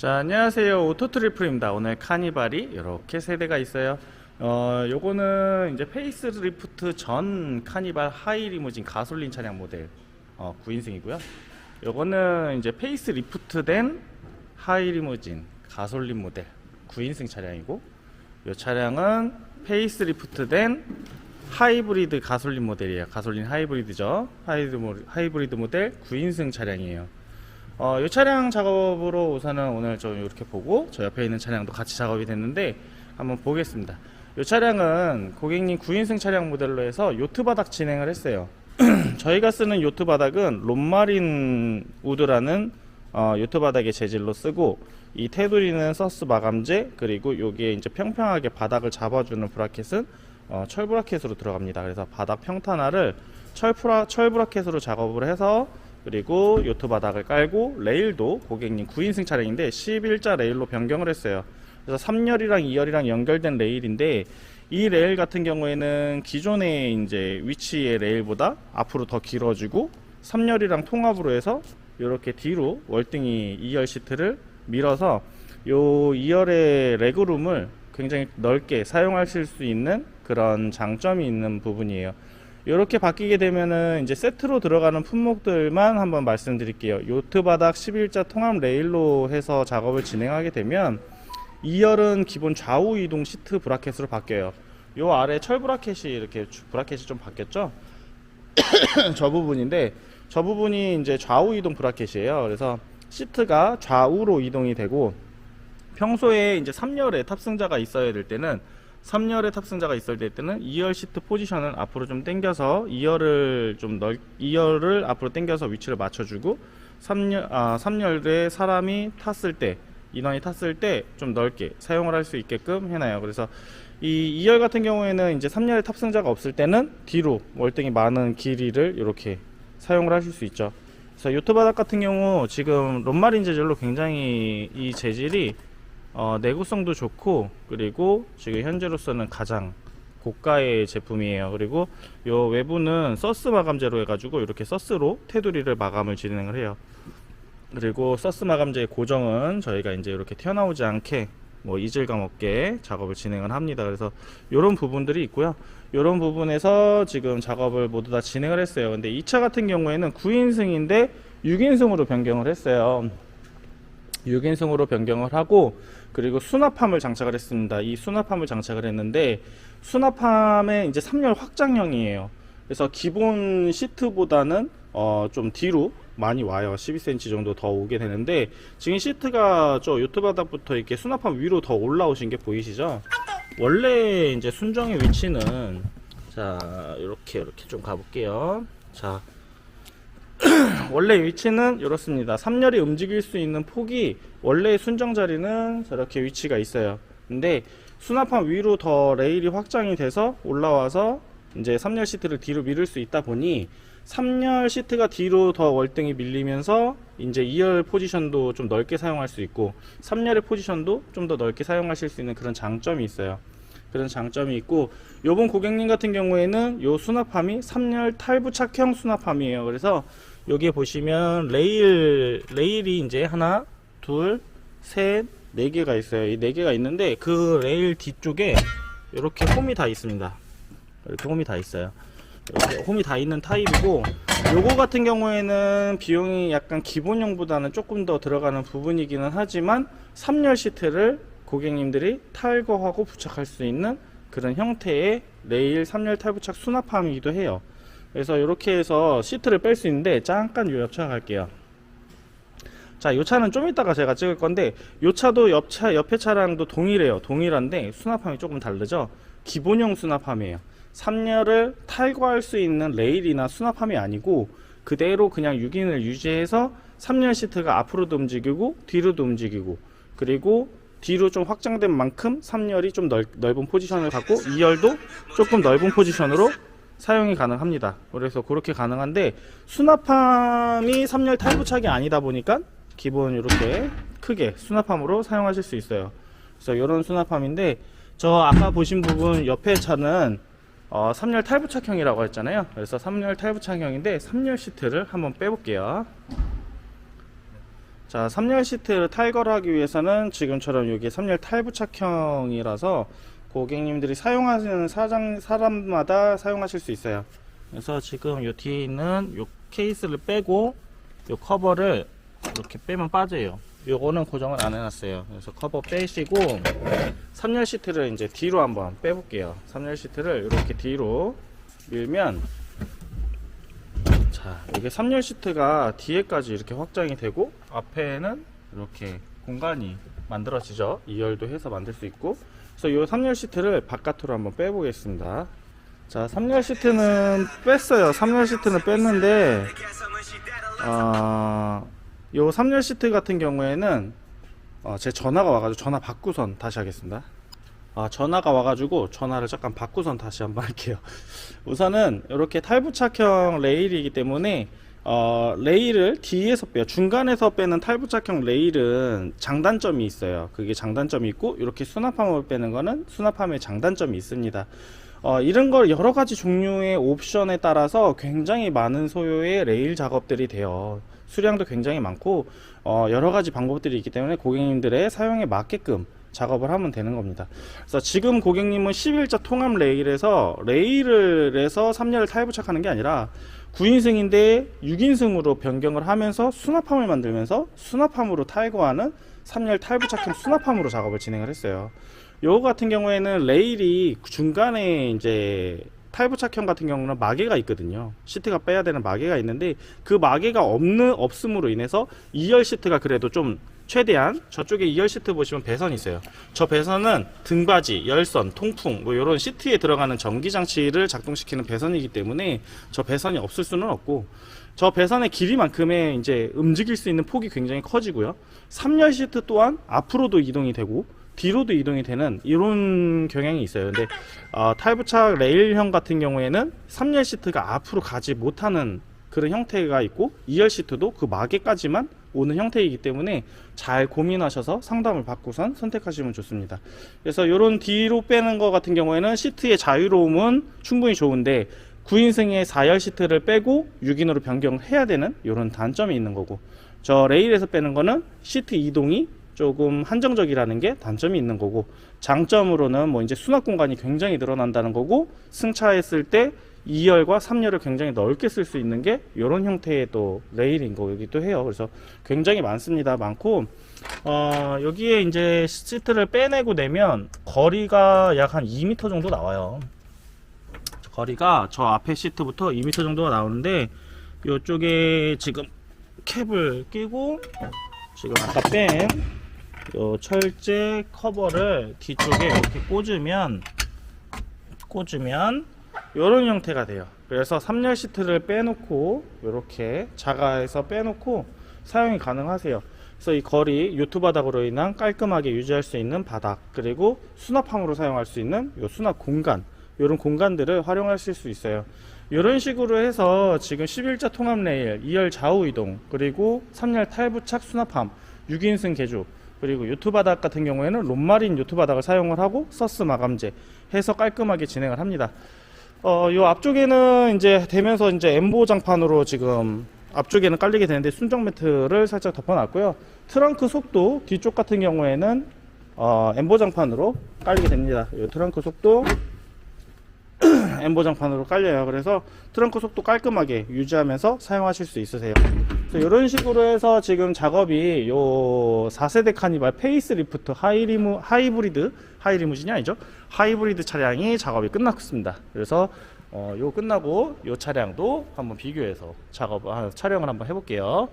자, 안녕하세요. 오토트리플입니다. 오늘 카니발이 이렇게 세 대가 있어요. 요거는 이제 페이스리프트 전 카니발 하이 리무진 가솔린 차량 모델 9인승이고요. 요거는 이제 페이스리프트 된 하이 리무진 가솔린 모델 9인승 차량이고, 요 차량은 페이스리프트 된 하이브리드 가솔린 모델이에요. 가솔린 하이브리드죠. 하이브리드 모델 9인승 차량이에요. 이 차량 작업으로 우선은 오늘 좀 이렇게 보고, 저 옆에 있는 차량도 같이 작업이 됐는데 한번 보겠습니다. 이 차량은 고객님 9인승 차량 모델로 해서 요트 바닥 진행을 했어요. 저희가 쓰는 요트 바닥은 롬마린 우드라는 요트 바닥의 재질로 쓰고, 이 테두리는 서스 마감재, 그리고 여기에 이제 평평하게 바닥을 잡아주는 브라켓은 철 브라켓으로 들어갑니다. 그래서 바닥 평탄화를 철 브라켓으로 작업을 해서, 그리고 요트 바닥을 깔고, 레일도 고객님 9인승 차량인데 11자 레일로 변경을 했어요. 그래서 3열이랑 2열이랑 연결된 레일인데, 이 레일 같은 경우에는 기존의 이제 위치의 레일보다 앞으로 더 길어지고, 3열이랑 통합으로 해서 이렇게 뒤로 월등히 2열 시트를 밀어서 요 2열의 레그룸을 굉장히 넓게 사용하실 수 있는 그런 장점이 있는 부분이에요. 이렇게 바뀌게 되면은 이제 세트로 들어가는 품목들만 한번 말씀드릴게요. 요트 바닥 11자 통합 레일로 해서 작업을 진행하게 되면 2열은 기본 좌우 이동 시트 브라켓으로 바뀌어요. 요 아래 철 브라켓이 이렇게 브라켓이 좀 바뀌었죠. 저 부분인데, 저 부분이 이제 좌우 이동 브라켓이에요. 그래서 시트가 좌우로 이동이 되고, 평소에 이제 3열에 탑승자가 있어야 될 때는 3열에 탑승자가 있을 때는 2열 시트 포지션을 앞으로 좀 당겨서 2열을 앞으로 당겨서 위치를 맞춰주고, 3열에 사람이 탔을 때, 인원이 탔을 때 좀 넓게 사용을 할 수 있게끔 해놔요. 그래서 이 2열 같은 경우에는 이제 3열에 탑승자가 없을 때는 뒤로 월등히 많은 길이를 이렇게 사용을 하실 수 있죠. 그래서 요트 바닥 같은 경우 지금 롬마린 재질로 굉장히 이 재질이 내구성도 좋고, 그리고 지금 현재로서는 가장 고가의 제품이에요. 그리고 요 외부는 서스 마감재로 해가지고 이렇게 서스로 테두리를 마감을 진행을 해요. 그리고 서스 마감재의 고정은 저희가 이제 이렇게 튀어나오지 않게 이질감 없게 작업을 진행을 합니다. 그래서 이런 부분들이 있고요. 이런 부분에서 지금 작업을 모두 다 진행을 했어요. 근데 이 차 같은 경우에는 9인승인데 6인승으로 변경을 했어요. 6인승으로 변경을 하고, 그리고 수납함을 장착을 했습니다. 이 수납함을 장착을 했는데, 수납함에 이제 3열 확장형이에요. 그래서 기본 시트보다는 좀 뒤로 많이 와요. 12cm 정도 더 오게 되는데, 지금 시트가 저 요트 바닥부터 이렇게 수납함 위로 더 올라오신 게 보이시죠? 원래 이제 순정의 위치는, 자, 이렇게 좀 가볼게요. 자, 원래 위치는 이렇습니다. 3열이 움직일 수 있는 폭이, 원래 순정 자리는 저렇게 위치가 있어요. 근데 수납함 위로 더 레일이 확장이 돼서 올라와서 이제 3열 시트를 뒤로 밀을 수 있다 보니, 3열 시트가 뒤로 더 월등히 밀리면서 이제 2열 포지션도 좀 넓게 사용할 수 있고, 3열의 포지션도 좀 더 넓게 사용하실 수 있는 그런 장점이 있어요. 그런 장점이 있고, 요번 고객님 같은 경우에는 요 수납함이 3열 탈부착형 수납함이에요. 그래서 여기에 보시면 레일이 이제 하나, 둘, 셋, 네 개가 있어요. 이 네 개가 있는데, 그 레일 뒤쪽에 이렇게 홈이 다 있습니다. 이렇게 홈이 다 있어요. 이렇게 홈이 다 있는 타입이고, 요거 같은 경우에는 비용이 약간 기본형보다는 조금 더 들어가는 부분이기는 하지만, 3열 시트를 고객님들이 탈거하고 부착할 수 있는 그런 형태의 레일 3열 탈부착 수납함이기도 해요. 그래서 이렇게 해서 시트를 뺄 수 있는데, 잠깐 요 옆차 갈게요. 자, 요 차는 좀 이따가 제가 찍을 건데, 요 차도 옆에 차량도 동일해요. 동일한데 수납함이 조금 다르죠. 기본형 수납함이에요. 3열을 탈거할 수 있는 레일이나 수납함이 아니고, 그대로 그냥 6인을 유지해서 3열 시트가 앞으로도 움직이고 뒤로도 움직이고, 그리고 뒤로 좀 확장된 만큼 3열이 좀 넓은 포지션을 갖고, 2열도 조금 넓은 포지션으로 사용이 가능합니다. 그래서 그렇게 가능한데, 수납함이 3열 탈부착이 아니다 보니까 기본 이렇게 크게 수납함으로 사용하실 수 있어요. 그래서 이런 수납함인데, 저 아까 보신 부분 옆에 차는 3열 탈부착형이라고 했잖아요. 그래서 3열 탈부착형인데 3열 시트를 한번 빼볼게요. 자, 3열 시트를 탈거를 하기 위해서는 지금처럼 여기 3열 탈부착형이라서 고객님들이 사용하시는 사람마다 사용하실 수 있어요. 그래서 지금 요 뒤에 있는 요 케이스를 빼고 요 커버를 이렇게 빼면 빠져요. 요거는 고정을 안 해놨어요. 그래서 커버 빼시고 3열 시트를 이제 뒤로 한번 빼볼게요. 3열 시트를 이렇게 뒤로 밀면, 자, 이게 3열 시트가 뒤에까지 이렇게 확장이 되고 앞에는 이렇게 공간이 만들어지죠. 2열도 해서 만들 수 있고. 그래서 이 3열 시트를 바깥으로 한번 빼보겠습니다. 자, 3열 시트는 뺐어요. 3열 시트는 뺐는데 요 3열 시트 같은 경우에는 제 전화가 와가지고 전화 받고선 다시 하겠습니다. 전화가 와가지고 전화를 잠깐 받고선 다시 한번 할게요. 우선은 이렇게 탈부착형 레일이기 때문에 레일을 뒤에서 빼요. 중간에서 빼는 탈부착형 레일은 장단점이 있어요. 그게 장단점이 있고, 이렇게 수납함으로 빼는 거는 수납함의 장단점이 있습니다. 이런 걸 여러 가지 종류의 옵션에 따라서 굉장히 많은 소요의 레일 작업들이 돼요. 수량도 굉장히 많고 여러 가지 방법들이 있기 때문에 고객님들의 사용에 맞게끔 작업을 하면 되는 겁니다. 그래서 지금 고객님은 11자 통합 레일에서 레일을 해서 3열을 탈부착하는 게 아니라 9인승인데 6인승으로 변경을 하면서 수납함을 만들면서 수납함으로 탈거하는 3열 탈부착형 수납함으로 작업을 진행을 했어요. 요거 같은 경우에는 레일이 중간에 이제 탈부착형 같은 경우는 마개가 있거든요. 시트가 빼야 되는 마개가 있는데 그 마개가 없음으로 인해서 2열 시트가 그래도 좀 최대한, 저쪽에 2열 시트 보시면 배선이 있어요. 저 배선은 등받이, 열선, 통풍 뭐 이런 시트에 들어가는 전기장치를 작동시키는 배선이기 때문에 저 배선이 없을 수는 없고, 저 배선의 길이만큼의 이제 움직일 수 있는 폭이 굉장히 커지고요. 3열 시트 또한 앞으로도 이동이 되고 뒤로도 이동이 되는 이런 경향이 있어요. 근데 탈부착 레일형 같은 경우에는 3열 시트가 앞으로 가지 못하는 그런 형태가 있고, 2열 시트도 그 마개까지만 오는 형태이기 때문에 잘 고민하셔서 상담을 받고선 선택하시면 좋습니다. 그래서 이런 뒤로 빼는 것 같은 경우에는 시트의 자유로움은 충분히 좋은데 9인승의 4열 시트를 빼고 6인으로 변경해야 되는 이런 단점이 있는 거고, 저 레일에서 빼는 거는 시트 이동이 조금 한정적이라는 게 단점이 있는 거고, 장점으로는 뭐 이제 수납 공간이 굉장히 늘어난다는 거고, 승차했을 때 2열과 3열을 굉장히 넓게 쓸 수 있는 게 이런 형태의 또 레일인 거기도 해요. 그래서 굉장히 많습니다. 많고, 여기에 이제 시트를 빼내고 내면 거리가 약 한 2m 정도 나와요. 거리가 저 앞에 시트부터 2m 정도가 나오는데, 이쪽에 지금 캡을 끼고 지금 아까 뺀 요 철제 커버를 뒤쪽에 이렇게 꽂으면 이런 형태가 돼요. 그래서 3열 시트를 빼놓고 이렇게 자가에서 빼놓고 사용이 가능하세요. 그래서 이 거리, 요트 바닥으로 인한 깔끔하게 유지할 수 있는 바닥, 그리고 수납함으로 사용할 수 있는 요 수납 공간, 이런 공간들을 활용하실 수 있어요. 이런 식으로 해서 지금 11자 통합 레일, 2열 좌우 이동, 그리고 3열 탈부착 수납함, 6인승 개조, 그리고 요트 바닥 같은 경우에는 롬마린 요트 바닥을 사용을 하고 서스 마감재 해서 깔끔하게 진행을 합니다. 요 앞쪽에는 이제 되면서 이제 엠보장판으로 지금 앞쪽에는 깔리게 되는데 순정 매트를 살짝 덮어놨고요. 트렁크 속도 뒤쪽 같은 경우에는 엠보장판으로 깔리게 됩니다. 요 트렁크 속도 엠보장판으로 깔려요. 그래서 트렁크 속도 깔끔하게 유지하면서 사용하실 수 있으세요. 그래서 이런 식으로 해서 지금 작업이 요 4세대 카니발 페이스리프트 하이리무진이 아니죠, 하이브리드 차량이 작업이 끝났습니다. 그래서 요 끝나고 요 차량도 한번 비교해서 촬영을 한번 해볼게요.